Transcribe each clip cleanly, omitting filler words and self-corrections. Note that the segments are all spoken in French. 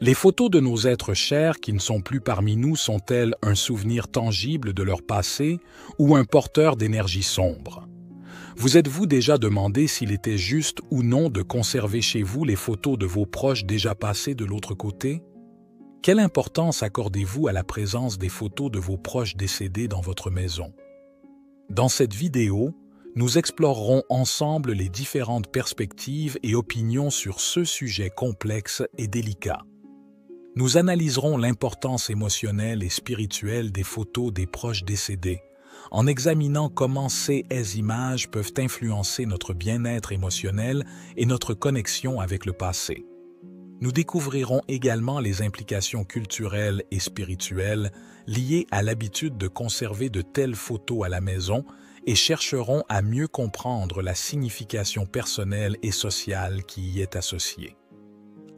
Les photos de nos êtres chers qui ne sont plus parmi nous sont-elles un souvenir tangible de leur passé ou un porteur d'énergie sombre? Vous êtes-vous déjà demandé s'il était juste ou non de conserver chez vous les photos de vos proches déjà passés de l'autre côté? Quelle importance accordez-vous à la présence des photos de vos proches décédés dans votre maison? Dans cette vidéo, nous explorerons ensemble les différentes perspectives et opinions sur ce sujet complexe et délicat. Nous analyserons l'importance émotionnelle et spirituelle des photos des proches décédés, en examinant comment ces images peuvent influencer notre bien-être émotionnel et notre connexion avec le passé. Nous découvrirons également les implications culturelles et spirituelles liées à l'habitude de conserver de telles photos à la maison et chercherons à mieux comprendre la signification personnelle et sociale qui y est associée.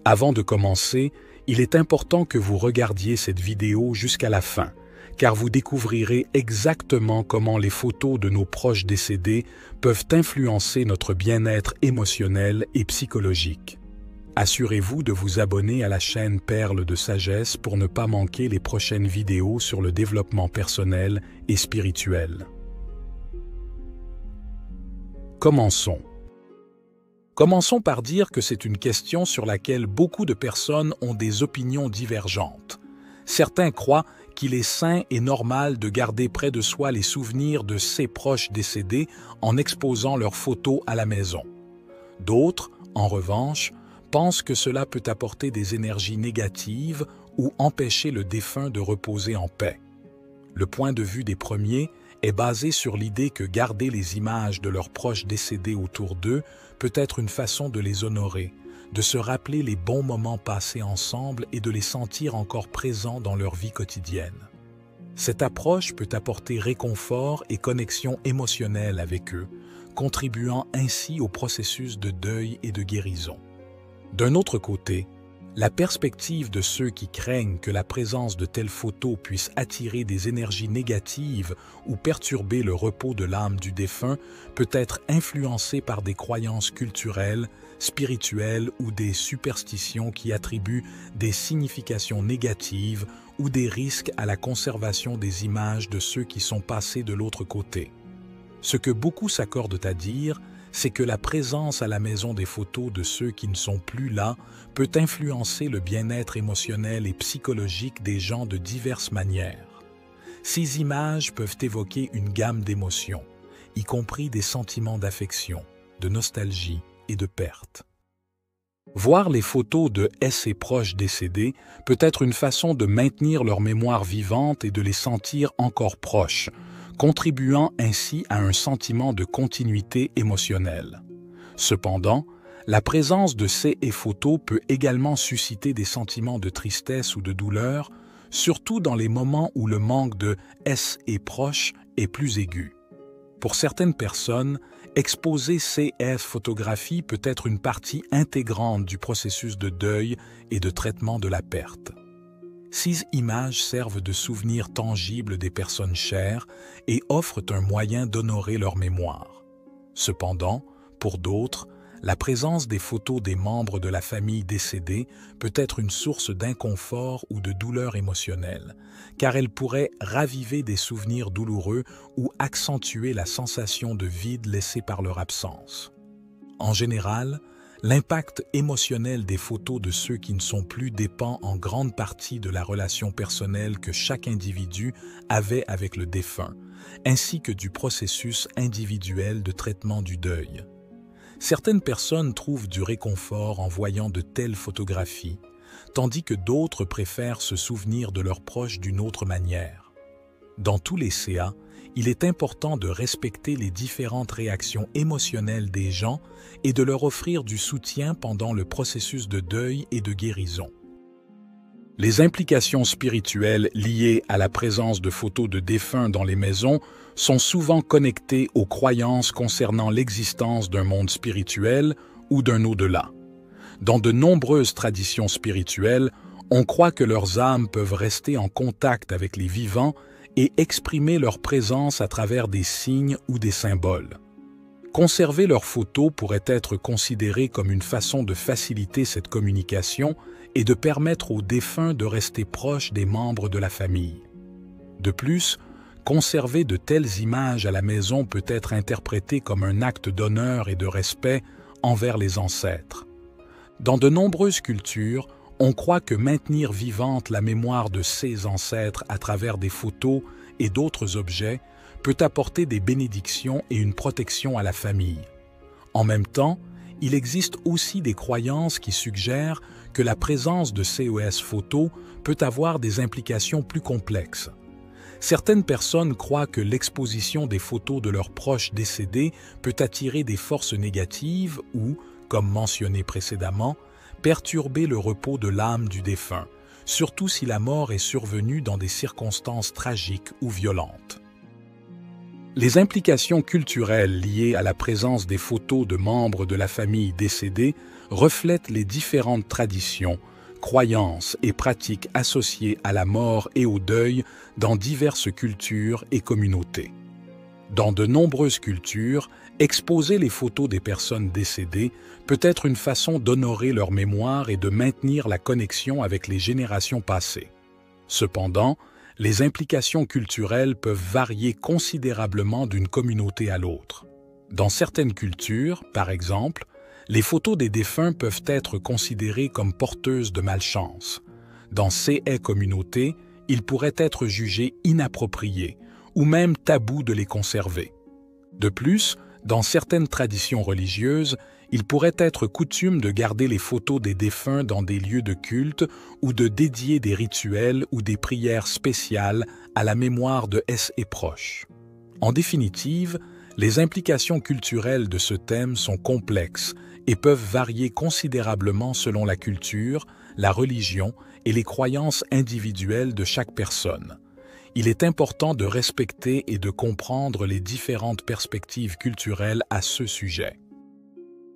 Avant de commencer, il est important que vous regardiez cette vidéo jusqu'à la fin, car vous découvrirez exactement comment les photos de nos proches décédés peuvent influencer notre bien-être émotionnel et psychologique. Assurez-vous de vous abonner à la chaîne Perles de Sagesse pour ne pas manquer les prochaines vidéos sur le développement personnel et spirituel. Commençons. Commençons par dire que c'est une question sur laquelle beaucoup de personnes ont des opinions divergentes. Certains croient qu'il est sain et normal de garder près de soi les souvenirs de ses proches décédés en exposant leurs photos à la maison. D'autres, en revanche, pensent que cela peut apporter des énergies négatives ou empêcher le défunt de reposer en paix. Le point de vue des premiers est basé sur l'idée que garder les images de leurs proches décédés autour d'eux peut être une façon de les honorer, de se rappeler les bons moments passés ensemble et de les sentir encore présents dans leur vie quotidienne. Cette approche peut apporter réconfort et connexion émotionnelle avec eux, contribuant ainsi au processus de deuil et de guérison. D'un autre côté, la perspective de ceux qui craignent que la présence de telles photos puisse attirer des énergies négatives ou perturber le repos de l'âme du défunt peut être influencée par des croyances culturelles, spirituelles ou des superstitions qui attribuent des significations négatives ou des risques à la conservation des images de ceux qui sont passés de l'autre côté. Ce que beaucoup s'accordent à dire, c'est que la présence à la maison des photos de ceux qui ne sont plus là peut influencer le bien-être émotionnel et psychologique des gens de diverses manières. Ces images peuvent évoquer une gamme d'émotions, y compris des sentiments d'affection, de nostalgie et de perte. Voir les photos de ses proches décédés peut être une façon de maintenir leur mémoire vivante et de les sentir encore proches, contribuant ainsi à un sentiment de continuité émotionnelle. Cependant, la présence de ces photos peut également susciter des sentiments de tristesse ou de douleur, surtout dans les moments où le manque de et proches est plus aigu. Pour certaines personnes, exposer ces photographies peut être une partie intégrante du processus de deuil et de traitement de la perte. Ces images servent de souvenirs tangibles des personnes chères et offrent un moyen d'honorer leur mémoire. Cependant, pour d'autres, la présence des photos des membres de la famille décédés peut être une source d'inconfort ou de douleur émotionnelle, car elle pourrait raviver des souvenirs douloureux ou accentuer la sensation de vide laissée par leur absence. En général, l'impact émotionnel des photos de ceux qui ne sont plus dépend en grande partie de la relation personnelle que chaque individu avait avec le défunt, ainsi que du processus individuel de traitement du deuil. Certaines personnes trouvent du réconfort en voyant de telles photographies, tandis que d'autres préfèrent se souvenir de leurs proches d'une autre manière. Dans tous les cas, il est important de respecter les différentes réactions émotionnelles des gens et de leur offrir du soutien pendant le processus de deuil et de guérison. Les implications spirituelles liées à la présence de photos de défunts dans les maisons sont souvent connectées aux croyances concernant l'existence d'un monde spirituel ou d'un au-delà. Dans de nombreuses traditions spirituelles, on croit que leurs âmes peuvent rester en contact avec les vivants et exprimer leur présence à travers des signes ou des symboles. Conserver leurs photos pourrait être considéré comme une façon de faciliter cette communication et de permettre aux défunts de rester proches des membres de la famille. De plus, conserver de telles images à la maison peut être interprété comme un acte d'honneur et de respect envers les ancêtres. Dans de nombreuses cultures, on croit que maintenir vivante la mémoire de ses ancêtres à travers des photos et d'autres objets peut apporter des bénédictions et une protection à la famille. En même temps, il existe aussi des croyances qui suggèrent que la présence de CES photos peut avoir des implications plus complexes. Certaines personnes croient que l'exposition des photos de leurs proches décédés peut attirer des forces négatives ou, comme mentionné précédemment, perturber le repos de l'âme du défunt, surtout si la mort est survenue dans des circonstances tragiques ou violentes. Les implications culturelles liées à la présence des photos de membres de la famille décédés reflètent les différentes traditions, croyances et pratiques associées à la mort et au deuil dans diverses cultures et communautés. Dans de nombreuses cultures, exposer les photos des personnes décédées peut être une façon d'honorer leur mémoire et de maintenir la connexion avec les générations passées. Cependant, les implications culturelles peuvent varier considérablement d'une communauté à l'autre. Dans certaines cultures, par exemple, les photos des défunts peuvent être considérées comme porteuses de malchance. Dans ces communautés, il pourrait être jugé inapproprié ou même tabou de les conserver. De plus, dans certaines traditions religieuses, il pourrait être coutume de garder les photos des défunts dans des lieux de culte ou de dédier des rituels ou des prières spéciales à la mémoire de ses proches. En définitive, les implications culturelles de ce thème sont complexes et peuvent varier considérablement selon la culture, la religion et les croyances individuelles de chaque personne. Il est important de respecter et de comprendre les différentes perspectives culturelles à ce sujet.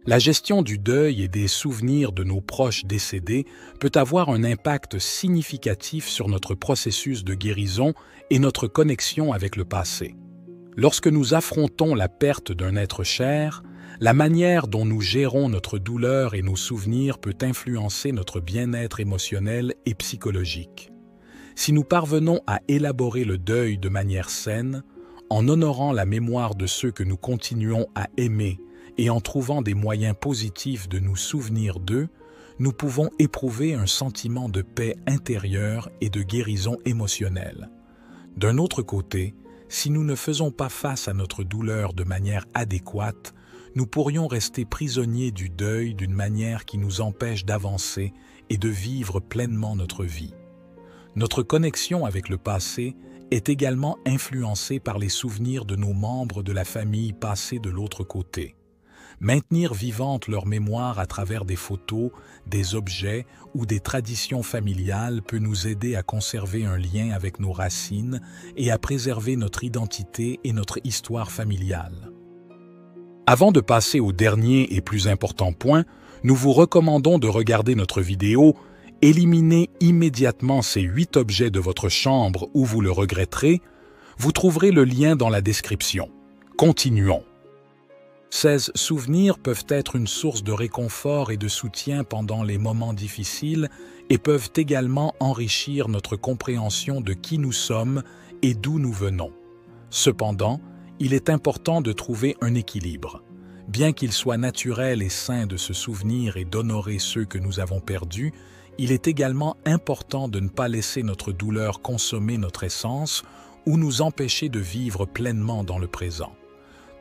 La gestion du deuil et des souvenirs de nos proches décédés peut avoir un impact significatif sur notre processus de guérison et notre connexion avec le passé. Lorsque nous affrontons la perte d'un être cher, la manière dont nous gérons notre douleur et nos souvenirs peut influencer notre bien-être émotionnel et psychologique. Si nous parvenons à élaborer le deuil de manière saine, en honorant la mémoire de ceux que nous continuons à aimer et en trouvant des moyens positifs de nous souvenir d'eux, nous pouvons éprouver un sentiment de paix intérieure et de guérison émotionnelle. D'un autre côté, si nous ne faisons pas face à notre douleur de manière adéquate, nous pourrions rester prisonniers du deuil d'une manière qui nous empêche d'avancer et de vivre pleinement notre vie. Notre connexion avec le passé est également influencée par les souvenirs de nos membres de la famille passés de l'autre côté. Maintenir vivante leur mémoire à travers des photos, des objets ou des traditions familiales peut nous aider à conserver un lien avec nos racines et à préserver notre identité et notre histoire familiale. Avant de passer au dernier et plus important point, nous vous recommandons de regarder notre vidéo « Éliminez immédiatement ces 8 objets de votre chambre ou vous le regretterez ». Vous trouverez le lien dans la description. Continuons. Ces souvenirs peuvent être une source de réconfort et de soutien pendant les moments difficiles et peuvent également enrichir notre compréhension de qui nous sommes et d'où nous venons. Cependant, il est important de trouver un équilibre. Bien qu'il soit naturel et sain de se souvenir et d'honorer ceux que nous avons perdus, il est également important de ne pas laisser notre douleur consommer notre essence ou nous empêcher de vivre pleinement dans le présent.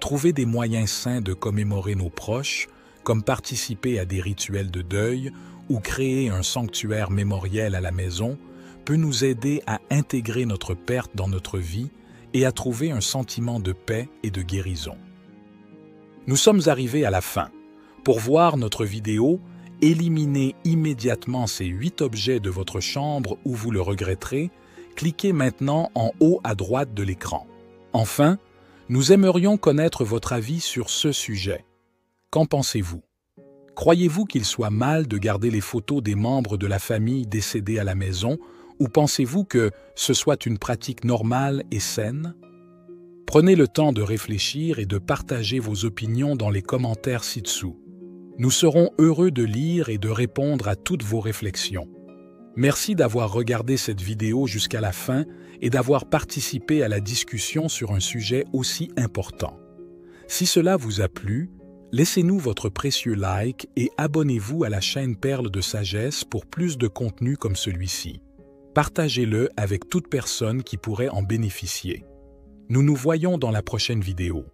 Trouver des moyens sains de commémorer nos proches, comme participer à des rituels de deuil ou créer un sanctuaire mémoriel à la maison, peut nous aider à intégrer notre perte dans notre vie et à trouver un sentiment de paix et de guérison. Nous sommes arrivés à la fin. Pour voir notre vidéo, éliminez immédiatement ces 8 objets de votre chambre ou vous le regretterez, cliquez maintenant en haut à droite de l'écran. Enfin, nous aimerions connaître votre avis sur ce sujet. Qu'en pensez-vous? Croyez-vous qu'il soit mal de garder les photos des membres de la famille décédés à la maison ou pensez-vous que ce soit une pratique normale et saine? Prenez le temps de réfléchir et de partager vos opinions dans les commentaires ci-dessous. Nous serons heureux de lire et de répondre à toutes vos réflexions. Merci d'avoir regardé cette vidéo jusqu'à la fin et d'avoir participé à la discussion sur un sujet aussi important. Si cela vous a plu, laissez-nous votre précieux like et abonnez-vous à la chaîne Perles de Sagesse pour plus de contenu comme celui-ci. Partagez-le avec toute personne qui pourrait en bénéficier. Nous nous voyons dans la prochaine vidéo.